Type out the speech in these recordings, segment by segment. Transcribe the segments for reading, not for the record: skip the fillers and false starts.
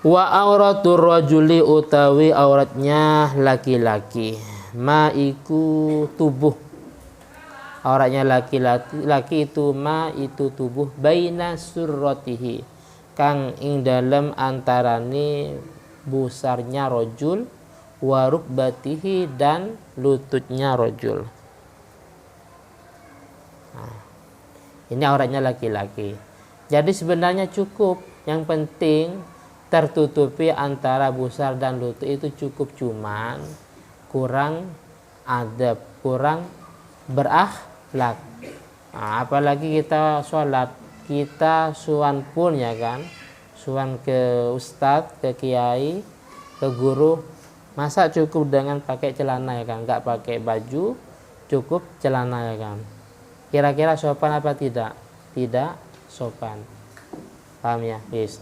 Wa auratur rajuli utawi auratnya laki-laki. Ma iku tubuh. Auratnya laki-laki itu ma itu tubuh baina surratihi kang ing dalem antarane busarnya rojul wa rukbatihi dan lututnya rojul. Nah, ini auratnya laki-laki. Jadi sebenarnya cukup, yang penting tertutupi antara busar dan lutut itu cukup, cuman kurang adab, kurang berakhlak. Nah, apalagi kita sholat, kita suan pun ya kan, suan ke ustadz, ke kiai, ke guru, masa cukup dengan pakai celana ya kan, nggak pakai baju, cukup celana ya kan. Kira-kira sopan apa tidak? Tidak sopan. Paham ya? Yes.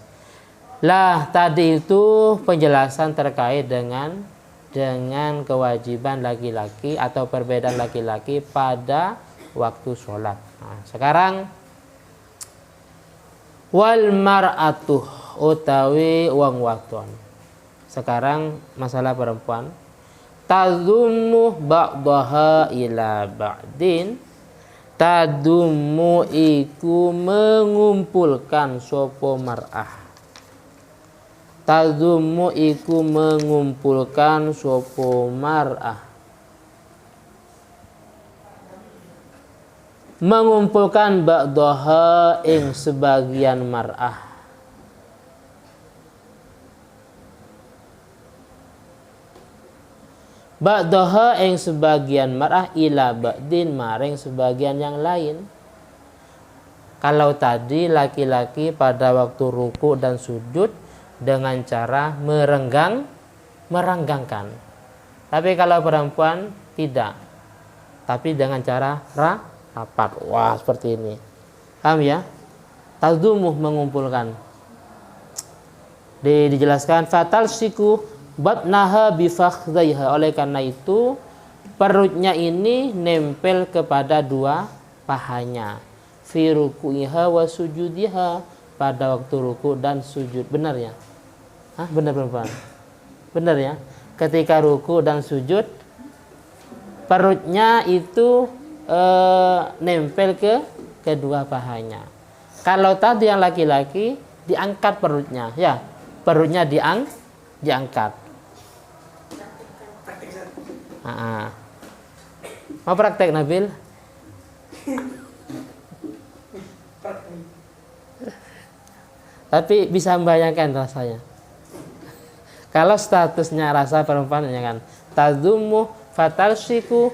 Lah tadi itu penjelasan terkait dengan kewajiban laki-laki atau perbedaan laki-laki pada waktu sholat. Nah, sekarang wal mar'atu utawi wong wadon. Sekarang masalah perempuan. Tadummu ba'daha ila ba'din. Tadummu iku mengumpulkan sopo mar'ah. Tadummu iku mengumpulkan sopo mar'ah. Mengumpulkan ba'daha ing sebagian mar'ah. Ba'daha ing sebagian mar'ah ila ba'din maring sebagian yang lain. Kalau tadi laki-laki pada waktu ruku dan sujud dengan cara merenggangkan. Tapi kalau perempuan tidak. Tapi dengan cara rapat. Wah, seperti ini. Paham ya? Tadumuh mengumpulkan. Dijelaskan fatal siku batnaha bifakhdaiha. Oleh karena itu perutnya ini nempel kepada dua pahanya. Fi ruku'iha wa sujudiha, pada waktu ruku dan sujud. Benar ya? Hah, benar perempuan? Benar ya? Ketika ruku dan sujud perutnya itu nempel ke kedua pahanya. Kalau tadi yang laki-laki diangkat perutnya, ya, perutnya diangkat. Mau praktek Nabil? Tapi bisa membayangkan rasanya. Kalau statusnya rasa perempuan ya kan, tadumu fatalsiku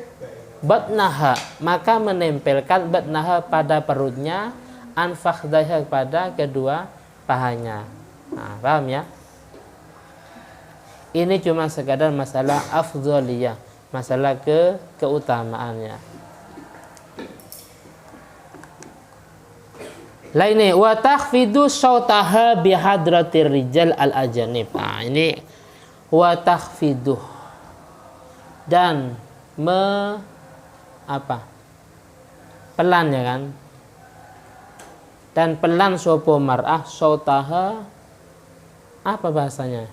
batnaha, maka menempelkan batnaha pada perutnya, anfakhdaiha pada kedua pahanya. Nah, paham ya? Ini cuma sekadar masalah afdhaliyah, masalah keutamaannya. Lainnya wa takhfidu sautaha bihadratir rijal al ajanib. Nah, ini wa takhfidu dan pelan ya kan, dan pelan sopo mar'ah sautaha, apa bahasanya,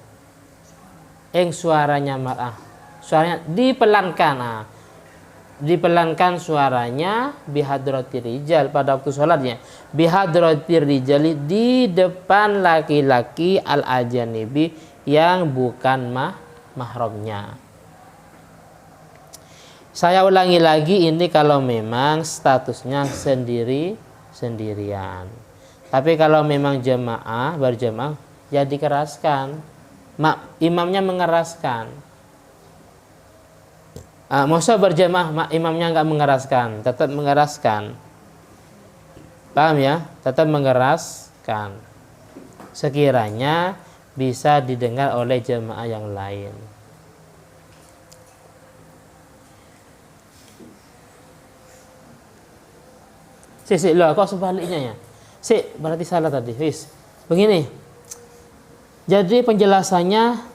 suaranya mar'ah, suaranya dipelankan. Nah, dipelankan suaranya bihadratir rijal pada waktu sholatnya, bihadratir rijali, di depan laki-laki al ajanibi yang bukan mahramnya. Saya ulangi lagi, ini kalau memang statusnya sendirian. Tapi kalau memang jemaah, berjemaah, ya dikeraskan. Imamnya mengeraskan. Masa berjemaah imamnya nggak mengeraskan, tetap mengeraskan. Paham ya? Tetap mengeraskan. Sekiranya bisa didengar oleh jemaah yang lain. Loh, kok sebaliknya ya? Berarti salah tadi. Begini. Jadi penjelasannya,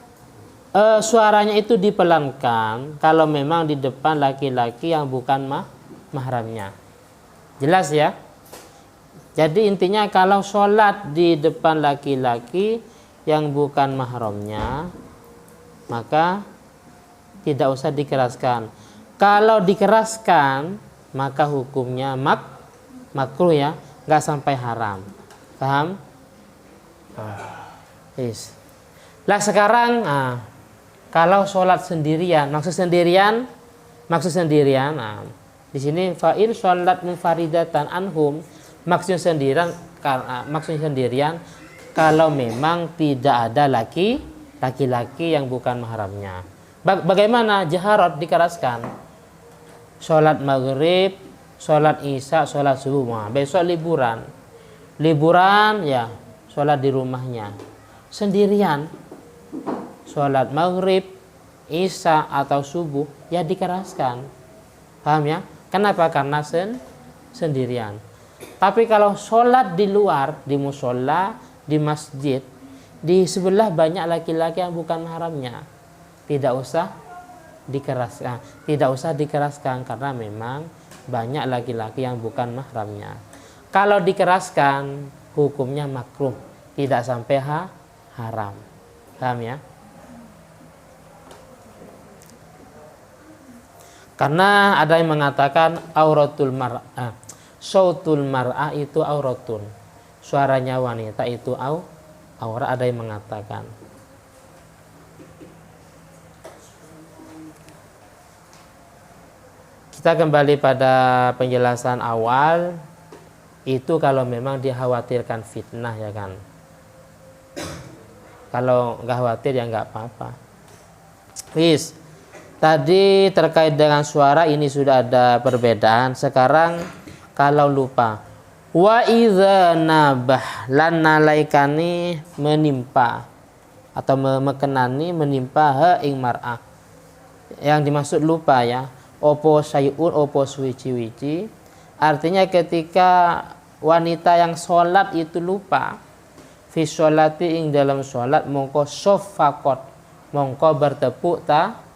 suaranya itu dipelankan kalau memang di depan laki-laki yang bukan mahramnya. Jelas ya? Jadi intinya kalau sholat di depan laki-laki yang bukan mahramnya, maka tidak usah dikeraskan. Kalau dikeraskan, maka hukumnya makruh ya, nggak sampai haram. Paham? Yes. Lah sekarang, kalau sholat sendirian, maksud sendirian, di sini fa'in sholat munfaridatan anhum, maksudnya sendirian, kalau memang tidak ada laki-laki yang bukan mahramnya. Bagaimana jaharat dikeraskan? Sholat maghrib, sholat isya, sholat subuh. Besok liburan ya, sholat di rumahnya sendirian. Sholat maghrib, isya atau subuh ya dikeraskan. Paham ya? Kenapa? Karena sendirian. Tapi kalau sholat di luar, di musola, di masjid, di sebelah banyak laki-laki yang bukan mahramnya, tidak usah dikeraskan karena memang banyak laki-laki yang bukan mahramnya. Kalau dikeraskan hukumnya makruh, tidak sampai haram. Paham ya? Karena ada yang mengatakan auratul mar'ah, sautul mar'ah itu auratun, suaranya wanita itu aurat, ada yang mengatakan. Kita kembali pada penjelasan awal, itu kalau memang dikhawatirkan fitnah ya kan. Kalau nggak khawatir ya nggak apa-apa. Please. Tadi terkait dengan suara ini sudah ada perbedaan. Sekarang kalau lupa, wa idza nabah lan nalaikani menimpa atau mekenani menimpa ha ing mar'ah. Yang dimaksud lupa ya, opo sayun opo suwici-wici. Artinya ketika wanita yang sholat itu lupa, fi sholati ing dalam sholat mongko sofakot, mongko bertepuk tangan.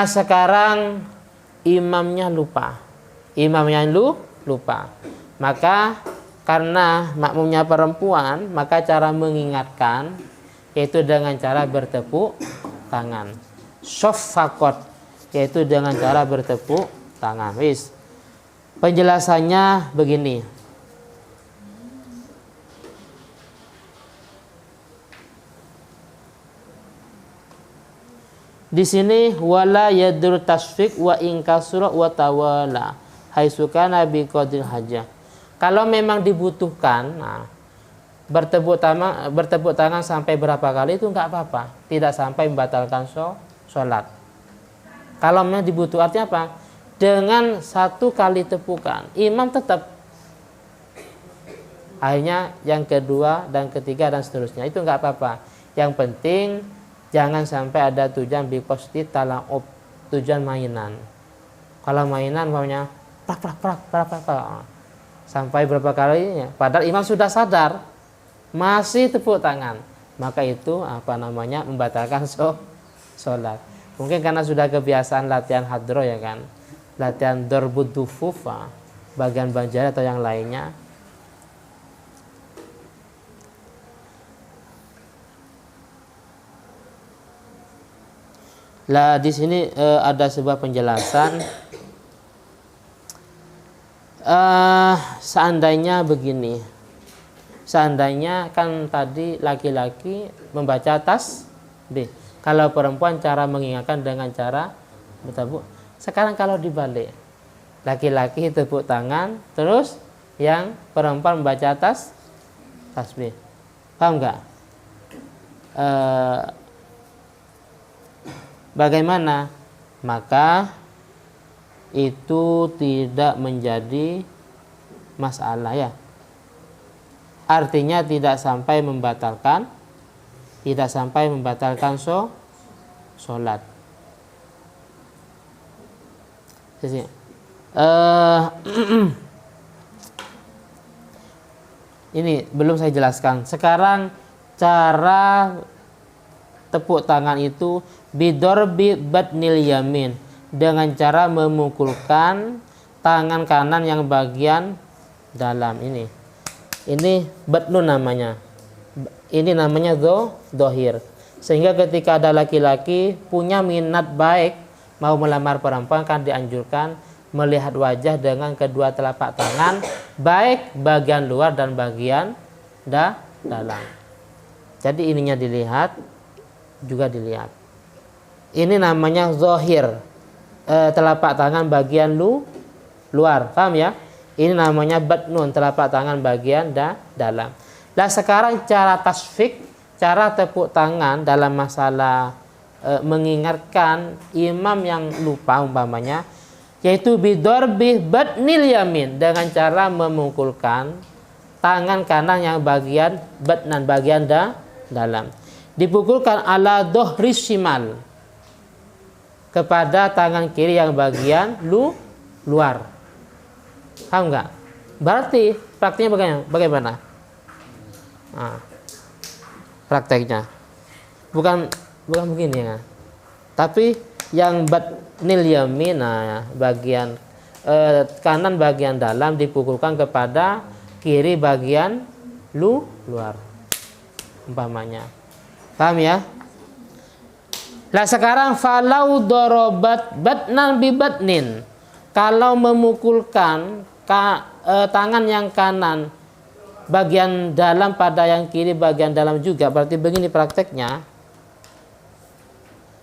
Sekarang imamnya lupa. Maka karena makmumnya perempuan, maka cara mengingatkan yaitu dengan cara bertepuk tangan. Sofakot yaitu dengan cara bertepuk tangan. Wis. Penjelasannya begini. Di sini wala yadur tasfik wa inkasura wa tawala haisuka nabi qadil hajah. Kalau memang dibutuhkan, bertepuk tangan sampai berapa kali itu enggak apa-apa, tidak sampai membatalkan sholat. Kalau memang dibutuhkan, artinya apa? Dengan satu kali tepukan, imam tetap. Akhirnya yang kedua dan ketiga dan seterusnya itu enggak apa-apa. Yang penting jangan sampai ada tujuan biqasdi tala'ub, tujuan mainan. Kalau mainan maunya prak sampai berapa kalinya, padahal imam sudah sadar masih tepuk tangan, maka itu membatalkan sholat. Mungkin karena sudah kebiasaan latihan hadro ya kan, latihan darbud dufuf, bagian banjari atau yang lainnya. Lah di sini ada sebuah penjelasan. Seandainya begini, seandainya kan tadi laki-laki membaca tasbih, kalau perempuan cara mengingatkan dengan cara bertepuk. Sekarang kalau dibalik, laki-laki tepuk tangan, terus yang perempuan membaca tasbih, paham nggak? Bagaimana? Maka itu tidak menjadi masalah ya. Artinya tidak sampai membatalkan sholat. Ini belum saya jelaskan. Sekarang cara tepuk tangan itu bidorbi batnil yamin, dengan cara memukulkan tangan kanan yang bagian dalam ini batnun namanya, ini namanya dohir. Sehingga ketika ada laki-laki punya minat baik mau melamar perempuan, kan dianjurkan melihat wajah dengan kedua telapak tangan, baik bagian luar dan bagian dalam. Jadi ininya dilihat, juga dilihat. Ini namanya zohir, telapak tangan bagian luar, paham ya? Ini namanya batnun, telapak tangan bagian dalam. Nah sekarang cara tasfik, cara tepuk tangan dalam masalah mengingatkan imam yang lupa umpamanya, yaitu bidorbi batnil yamin, dengan cara memukulkan tangan kanan yang bagian batnan, bagian dalam, dipukulkan ala dohri shimal, kepada tangan kiri yang bagian luar. Paham nggak? Berarti prakteknya bagaimana? Nah, prakteknya bukan begini ya, tapi yang batnil yamin, nah, bagian kanan bagian dalam dipukulkan kepada kiri bagian luar umpamanya. Paham ya? Nah sekarang falau dorobat batnan bi batnin, kalau memukulkan tangan yang kanan bagian dalam pada yang kiri bagian dalam juga, berarti begini prakteknya.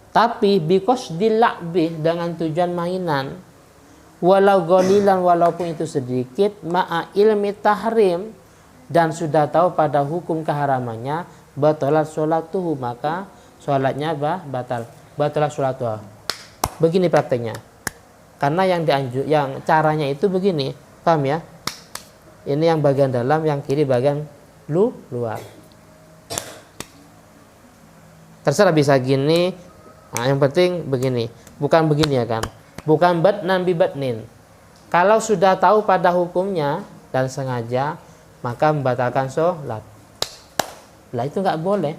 Tapi bikos dilakbih, dengan tujuan mainan, walau golilan, walaupun itu sedikit, ma'a ilmi tahrim, dan sudah tahu pada hukum keharamannya, batalat sholatuhu, maka sholatnya batalat sholatuhu. Begini prakteknya. Karena yang caranya itu begini, paham ya? Ini yang bagian dalam, yang kiri bagian luar. Terserah bisa gini. Nah, yang penting begini, bukan begini ya kan? Bukan batnan bi batnin. Kalau sudah tahu pada hukumnya dan sengaja, maka membatalkan sholat. Lah itu nggak boleh.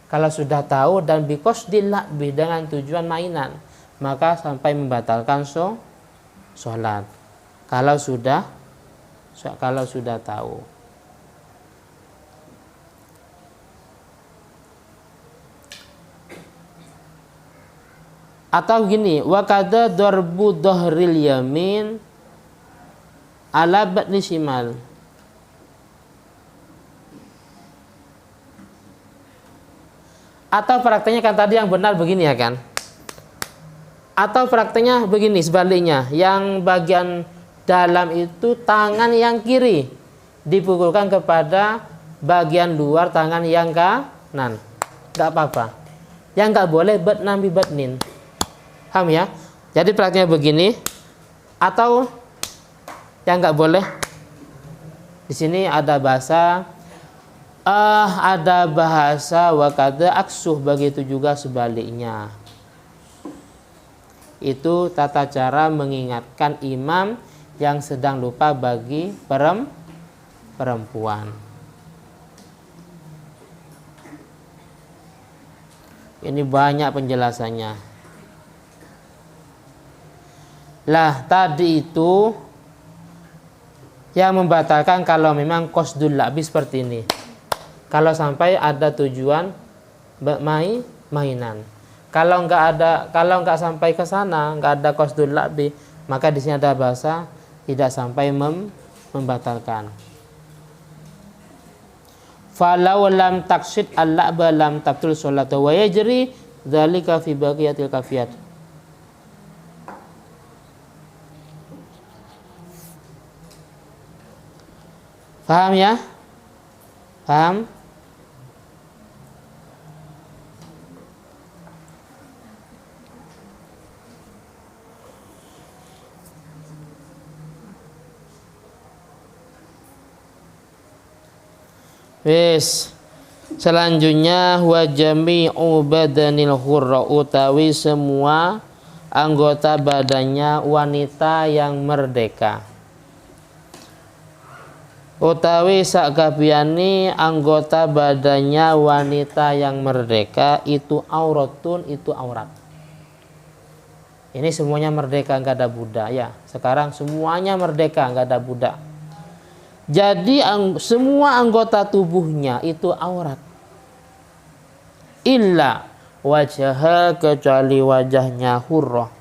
Kalau sudah tahu dan bikos dilakbih, dengan tujuan mainan, maka sampai membatalkan sholat. Kalau sudah tahu. Atau gini, wa kadza darbu dhahril yamin ala batni shimal. Atau prakteknya kan tadi yang benar begini ya kan? Atau prakteknya begini sebaliknya, yang bagian dalam itu tangan yang kiri dipukulkan kepada bagian luar tangan yang kanan. Enggak apa-apa. Yang enggak boleh batnan bi batnin. Paham ya? Jadi prakteknya begini. Atau yang enggak boleh, di sini ada bahasa wakada aksuh, begitu juga sebaliknya. Itu tata cara mengingatkan imam yang sedang lupa bagi perempuan. Ini banyak penjelasannya. Lah tadi itu yang membatalkan kalau memang qasdul la'bi seperti ini. Kalau sampai ada tujuan mainan. Kalau nggak sampai ke sana, nggak ada qasdul la'bi, maka di sini ada bahasa tidak sampai membatalkan. Falau lam taqsid al-la'ba lam tabtul sholatu wa yajri dzalika fi baqiyatil kafiyat. Paham ya? Paham? Wis. Selanjutnya wa jami'u badanil hurra, utawi semua anggota badannya wanita yang merdeka. Utawi sakabehane anggota badannya wanita yang merdeka itu auratun, itu aurat. Ini semuanya merdeka, nggak ada budak ya. Sekarang semuanya merdeka, nggak ada budak. Jadi semua anggota tubuhnya itu aurat. Illa wajah, kecuali wajahnya hurrah.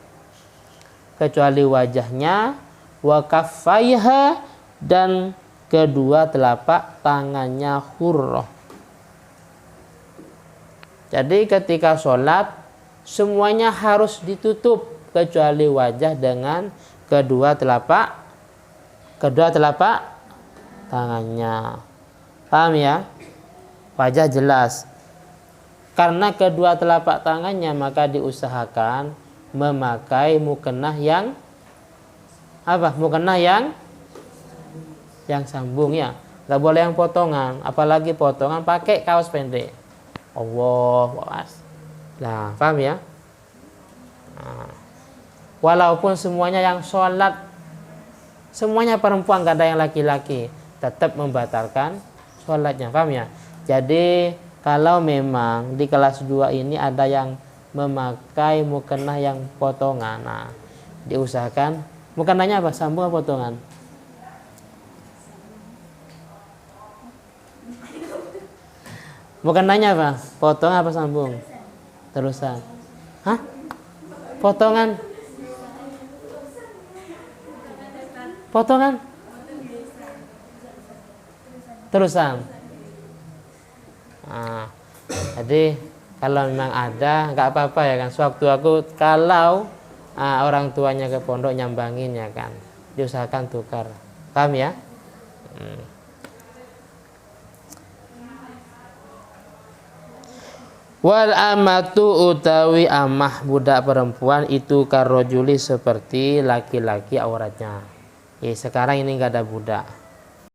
Kecuali wajahnya, wa kaffaiha, dan kedua telapak tangannya hurrah. Jadi ketika sholat semuanya harus ditutup kecuali wajah dengan kedua telapak tangannya. Paham ya? Wajah jelas. Karena kedua telapak tangannya maka diusahakan memakai mukennah yang apa? Mukennah yang sambung ya. Gak boleh yang potongan, apalagi potongan pakai kaos pendek. Allah, nah, paham ya? Nah, walaupun semuanya yang sholat semuanya perempuan, gak ada yang laki-laki, tetap membatalkan sholatnya, paham ya? Jadi kalau memang di kelas 2 ini ada yang memakai mukennah yang potongan, nah diusahakan mukennahnya apa? Sambung atau potongan? Mukennahnya apa? Potongan apa sambung? Terusan. Hah? Potongan? Potongan? Terusan. Nah, jadi kalau memang ada nggak apa-apa ya kan. Sewaktu aku kalau orang tuanya ke pondok nyambangin ya kan, diusahakan tukar. Paham ya? Wal amatu utawi amah budak perempuan itu karojuli seperti laki-laki auratnya. Sekarang ini nggak ada budak.